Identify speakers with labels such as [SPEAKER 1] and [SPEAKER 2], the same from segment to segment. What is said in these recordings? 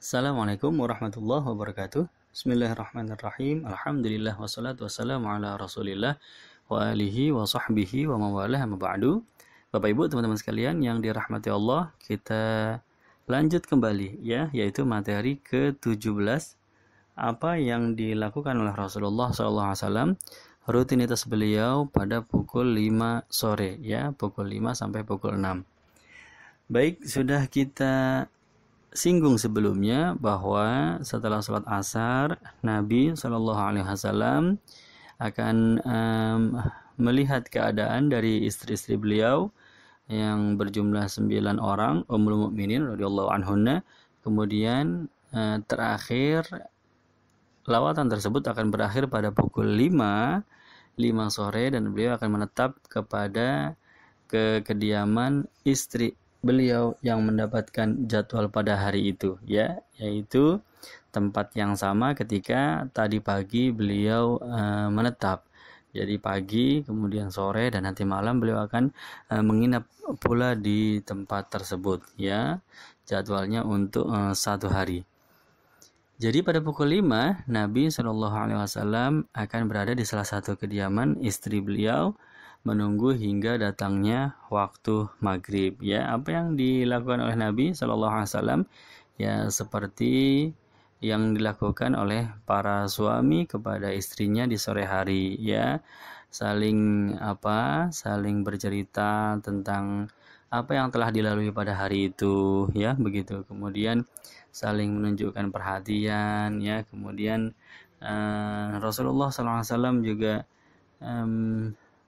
[SPEAKER 1] Assalamualaikum warahmatullahi wabarakatuh. Bismillahirrahmanirrahim. Alhamdulillah wassalatu wassalamu ala Rasulillah wa alihi wa sahbihi wa mawalah ma ba'du. Bapak Ibu, teman-teman sekalian yang dirahmati Allah, kita lanjut kembali ya, yaitu materi ke-17, apa yang dilakukan oleh Rasulullah SAW, rutinitas beliau pada pukul 5 sore ya, pukul 5 sampai pukul 6. Baik, sudah kita singgung sebelumnya bahwa setelah sholat asar Nabi SAW akan melihat keadaan dari istri-istri beliau yang berjumlah 9 orang, Ummul Mukminin radhiyallahu anhunna. Kemudian terakhir lawatan tersebut akan berakhir pada pukul 5 sore, dan beliau akan menetap kepada kediaman istri beliau yang mendapatkan jadwal pada hari itu ya, yaitu tempat yang sama ketika tadi pagi beliau menetap. Jadi pagi, kemudian sore, dan nanti malam beliau akan menginap pula di tempat tersebut ya, jadwalnya untuk 1 hari. Jadi pada pukul 5 Nabi SAW akan berada di salah satu kediaman istri beliau menunggu hingga datangnya waktu maghrib ya. Apa yang dilakukan oleh Nabi SAW ya, seperti yang dilakukan oleh para suami kepada istrinya di sore hari ya, saling bercerita tentang apa yang telah dilalui pada hari itu ya, begitu. Kemudian saling menunjukkan perhatian ya. Kemudian Rasulullah SAW juga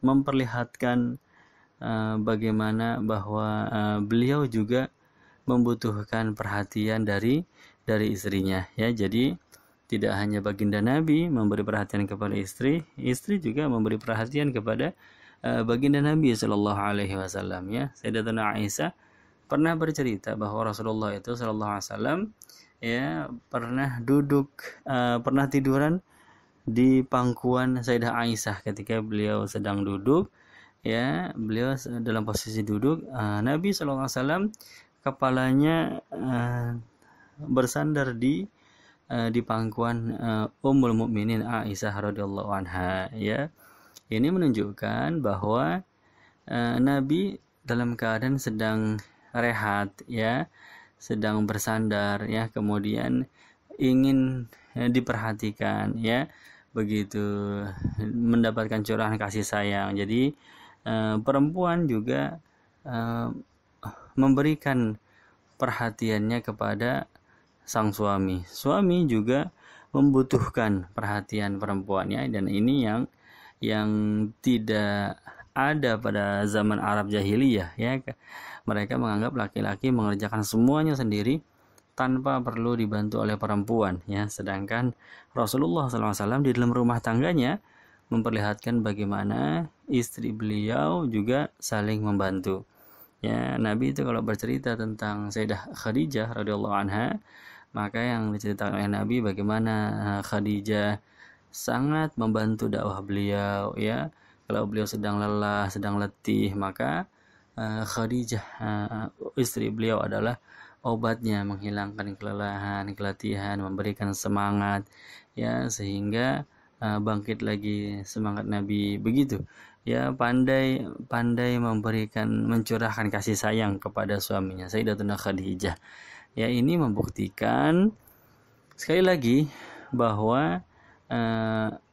[SPEAKER 1] memperlihatkan bagaimana bahwa beliau juga membutuhkan perhatian dari istrinya ya. Jadi tidak hanya baginda Nabi memberi perhatian kepada istri juga memberi perhatian kepada baginda Nabi Shallallahu Alaihi Wasallam ya. Sayyidatuna Aisyah pernah bercerita bahwa Rasulullah itu Shallallahu Alaihi Wasallam ya pernah tiduran di pangkuan Sayyidah Aisyah ketika beliau sedang duduk ya. Beliau dalam posisi duduk, Nabi SAW kepalanya bersandar di pangkuan Ummul Mukminin Aisyah radhiyallahu anha ya. Ini menunjukkan bahwa Nabi dalam keadaan sedang rehat ya, sedang bersandar ya, kemudian ingin diperhatikan ya, begitu, mendapatkan curahan kasih sayang. Jadi perempuan juga memberikan perhatiannya kepada sang suami. Suami juga membutuhkan perhatian perempuannya, dan ini yang tidak ada pada zaman Arab jahiliyah ya. Mereka menganggap laki-laki mengerjakan semuanya sendiri tanpa perlu dibantu oleh perempuan ya. Sedangkan Rasulullah SAW di dalam rumah tangganya memperlihatkan bagaimana istri beliau juga saling membantu ya. Nabi itu kalau bercerita tentang Sayyidah Khadijah radhiyallahu anha, maka yang diceritakan oleh Nabi bagaimana Khadijah sangat membantu dakwah beliau ya. Kalau beliau sedang lelah, sedang letih, maka Khadijah istri beliau adalah obatnya, menghilangkan kelelahan, keletihan, memberikan semangat ya, sehingga bangkit lagi semangat Nabi, begitu ya. Pandai mencurahkan kasih sayang kepada suaminya Sayyidatuna Khadijah ya. Ini membuktikan sekali lagi bahwa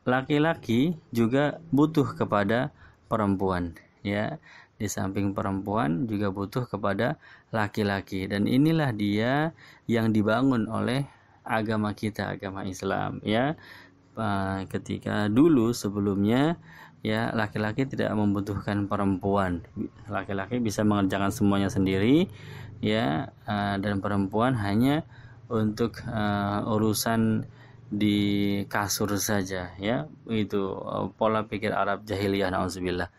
[SPEAKER 1] laki-laki juga butuh kepada perempuan ya. Di samping perempuan juga butuh kepada laki-laki, dan inilah dia yang dibangun oleh agama kita, agama Islam ya. Ketika dulu sebelumnya ya, laki-laki tidak membutuhkan perempuan, laki-laki bisa mengerjakan semuanya sendiri ya, dan perempuan hanya untuk urusan di kasur saja ya. Itu pola pikir Arab jahiliyah, na'udzubillah.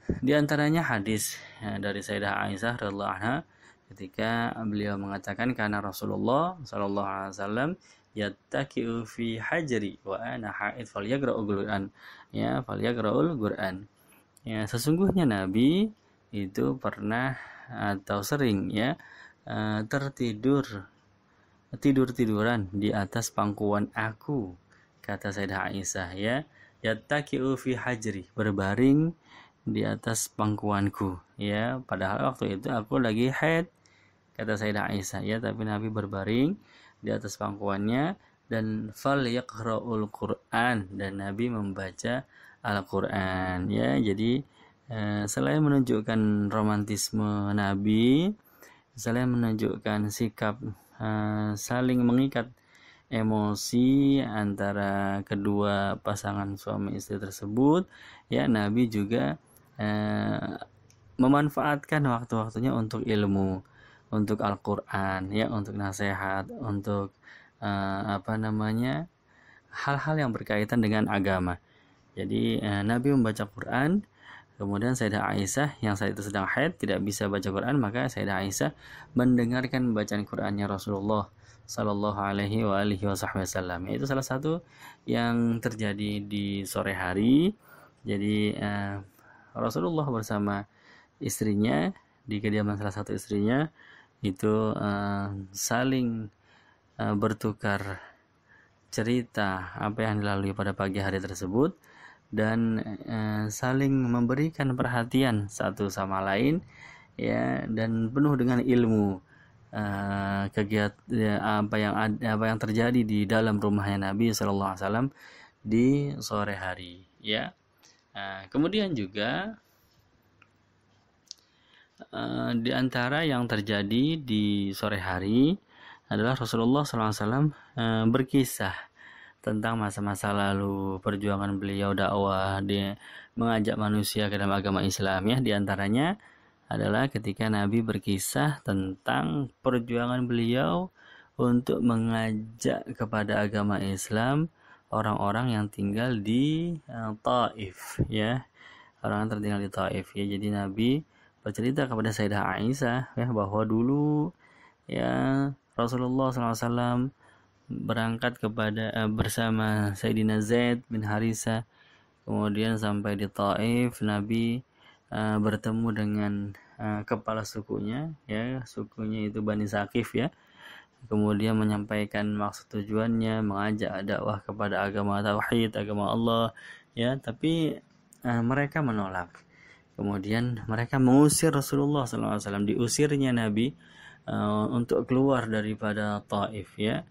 [SPEAKER 1] Di antaranya hadis dari Sayyidah Aisyah radhiyallahu anha ketika beliau mengatakan, karena Rasulullah sallallahu alaihi wasallam yattaqiu fi hajri wa ana haid falyaqra'ul Qur'an ya, falyaqra'ul Qur'an ya. Sesungguhnya Nabi itu pernah atau sering ya tertidur tidur-tiduran di atas pangkuan aku, kata Sayyidah Aisyah, ya. Yattaki'u fi hajri, berbaring di atas pangkuanku, ya. Padahal waktu itu aku lagi haid, kata Sayyidah Aisyah, ya. Tapi Nabi berbaring di atas pangkuannya, dan fal yaqra'ul Qur'an, dan Nabi membaca Al-Qur'an, ya. Jadi selain menunjukkan romantisme Nabi, selain menunjukkan sikap saling mengikat emosi antara kedua pasangan suami istri tersebut, ya, Nabi juga memanfaatkan waktu-waktunya untuk ilmu, untuk Al-Qur'an, ya, untuk nasihat, untuk hal-hal yang berkaitan dengan agama. Jadi Nabi membaca Quran. Kemudian Sayyidah Aisyah yang saat itu sedang haid, tidak bisa baca Quran, maka Sayyidah Aisyah mendengarkan bacaan Qurannya Rasulullah Sallallahu Alaihi Wasallam. Itu salah satu yang terjadi di sore hari. Jadi Rasulullah bersama istrinya di kediaman salah satu istrinya itu saling bertukar cerita apa yang dilalui pada pagi hari tersebut, dan saling memberikan perhatian satu sama lain, ya, dan penuh dengan ilmu kegiatan apa yang terjadi di dalam rumahnya Nabi Sallallahu Alaihi Wasallam di sore hari, ya. Kemudian juga di antara yang terjadi di sore hari adalah Rasulullah SAW berkisah tentang masa-masa lalu, perjuangan beliau dakwah, dia mengajak manusia ke dalam agama Islam, ya. Di antaranya adalah ketika Nabi berkisah tentang perjuangan beliau untuk mengajak kepada agama Islam orang-orang yang tinggal di Taif, ya. Orang yang tertinggal di Taif, ya. Jadi Nabi bercerita kepada Sayyidah Aisyah, ya, bahwa dulu, ya, Rasulullah SAW berangkat bersama Sayyidina Zaid bin Harithah, kemudian sampai di Taif. Nabi bertemu dengan kepala sukunya, ya, sukunya itu Bani Saqif, ya. Kemudian menyampaikan maksud tujuannya, mengajak dakwah kepada agama tauhid, agama Allah, ya. Tapi mereka menolak. Kemudian mereka mengusir Rasulullah SAW, diusirnya Nabi untuk keluar daripada Taif, ya.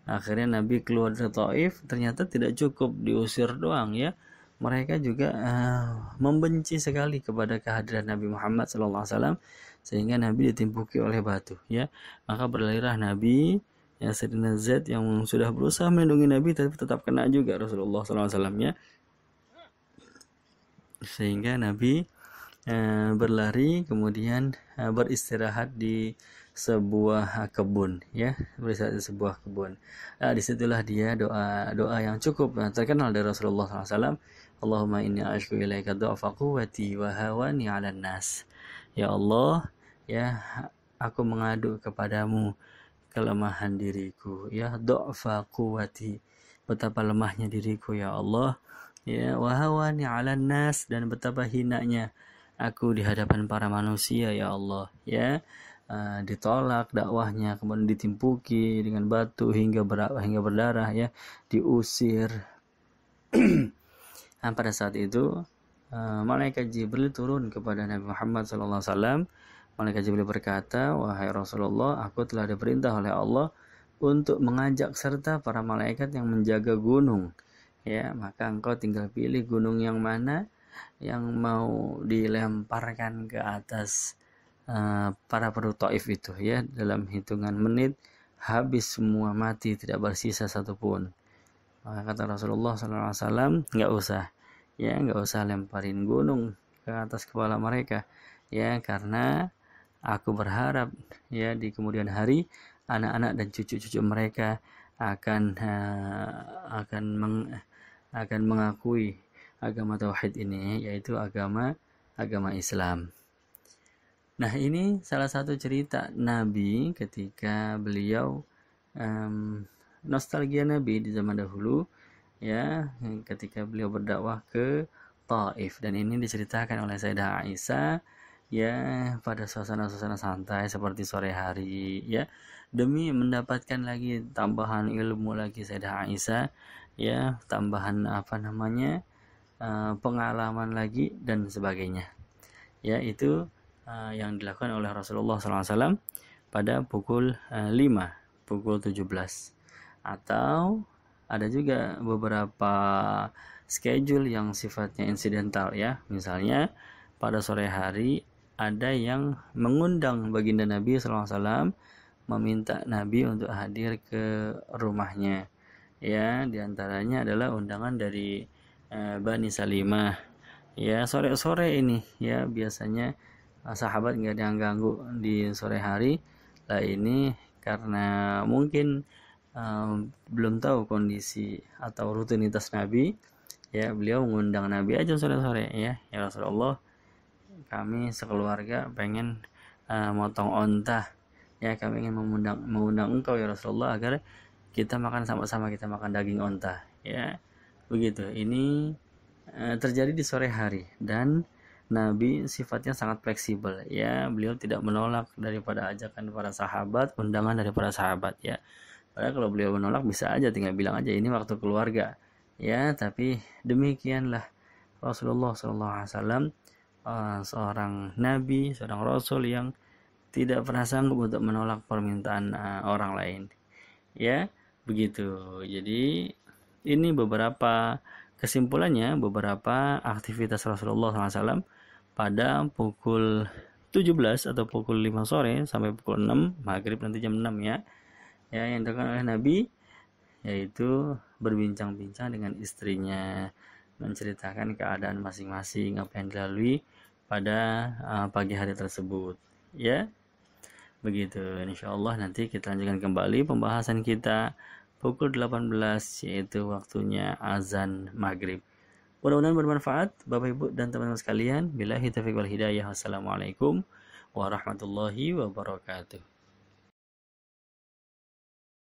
[SPEAKER 1] Akhirnya Nabi keluar dari Taif, ternyata tidak cukup diusir doang, ya. Mereka juga membenci sekali kepada kehadiran Nabi Muhammad SAW, sehingga Nabi ditimpuki oleh batu, ya. Maka berlarilah Nabi, ya, Sayyidina Zaid yang sudah berusaha melindungi Nabi tapi tetap kena juga Rasulullah SAW, ya. Sehingga Nabi berlari, kemudian beristirahat di sebuah kebun, ya, beristirahat di sebuah kebun. Disitulah dia doa yang cukup terkenal dari Rasulullah SAW. Allahumma inni ashku ilaika du'afa quwwati wa hawani 'alan nas. Ya Allah, ya, aku mengadu kepadamu kelemahan diriku, ya, du'afa quwwati, betapa lemahnya diriku, ya Allah, ya, wa hawani 'alan nas, dan betapa hinanya aku di hadapan para manusia, ya Allah, ya. Ditolak dakwahnya, kemudian ditimpuki dengan batu hingga berdarah, ya, diusir. Pada saat itu malaikat Jibril turun kepada Nabi Muhammad SAW. Malaikat Jibril berkata, wahai Rasulullah, aku telah diperintah oleh Allah untuk mengajak serta para malaikat yang menjaga gunung, ya. Maka engkau tinggal pilih gunung yang mana yang mau dilemparkan ke atas para penduduk Taif itu, ya. Dalam hitungan menit habis semua, mati, tidak bersisa satupun. Maka kata Rasulullah SAW, nggak usah lemparin gunung ke atas kepala mereka, ya, karena aku berharap, ya, di kemudian hari anak-anak dan cucu-cucu mereka akan mengakui agama tauhid ini, yaitu agama Islam. Nah, ini salah satu cerita Nabi ketika beliau nostalgia Nabi di zaman dahulu, ya, ketika beliau berdakwah ke Taif. Dan ini diceritakan oleh Sayyidah Aisyah, ya pada suasana-suasana santai seperti sore hari, ya, demi mendapatkan lagi tambahan ilmu lagi Sayyidah Aisyah, ya, tambahan apa namanya, pengalaman lagi dan sebagainya. Ya, itu yang dilakukan oleh Rasulullah SAW pada pukul 5, pukul 17. Atau ada juga beberapa schedule yang sifatnya insidental, ya. Misalnya pada sore hari ada yang mengundang baginda Nabi SAW, meminta Nabi untuk hadir ke rumahnya. Ya, diantaranya adalah undangan dari Bani Salimah. Ya, sore-sore ini, ya, biasanya sahabat nggak ada yang ganggu di sore hari. Lah ini karena mungkin belum tahu kondisi atau rutinitas Nabi, ya, beliau mengundang Nabi aja sore-sore, ya Rasulullah, kami sekeluarga pengen motong onta, ya, kami ingin mengundang engkau ya Rasulullah agar kita makan sama-sama, kita makan daging onta, ya, begitu. Ini terjadi di sore hari dan Nabi sifatnya sangat fleksibel, ya, beliau tidak menolak daripada ajakan para sahabat, undangan dari para sahabat, ya. Padahal kalau beliau menolak bisa aja tinggal bilang aja ini waktu keluarga, ya, tapi demikianlah Rasulullah SAW, seorang nabi, seorang rasul yang tidak pernah sanggup untuk menolak permintaan orang lain, ya, begitu. Jadi ini beberapa kesimpulannya, beberapa aktivitas Rasulullah SAW pada pukul 17 atau pukul 5 sore sampai pukul 6 maghrib, nanti jam 6, ya, yang dilakukan oleh Nabi, yaitu berbincang-bincang dengan istrinya, menceritakan keadaan masing-masing, apa yang dilalui pada pagi hari tersebut, ya, begitu. Insyaallah nanti kita lanjutkan kembali pembahasan kita pukul 18, yaitu waktunya azan maghrib. Mudah-mudahan bermanfaat Bapak Ibu dan teman-teman sekalian. Billahi taufiq wal hidayah. Wassalamualaikum warahmatullahi wabarakatuh.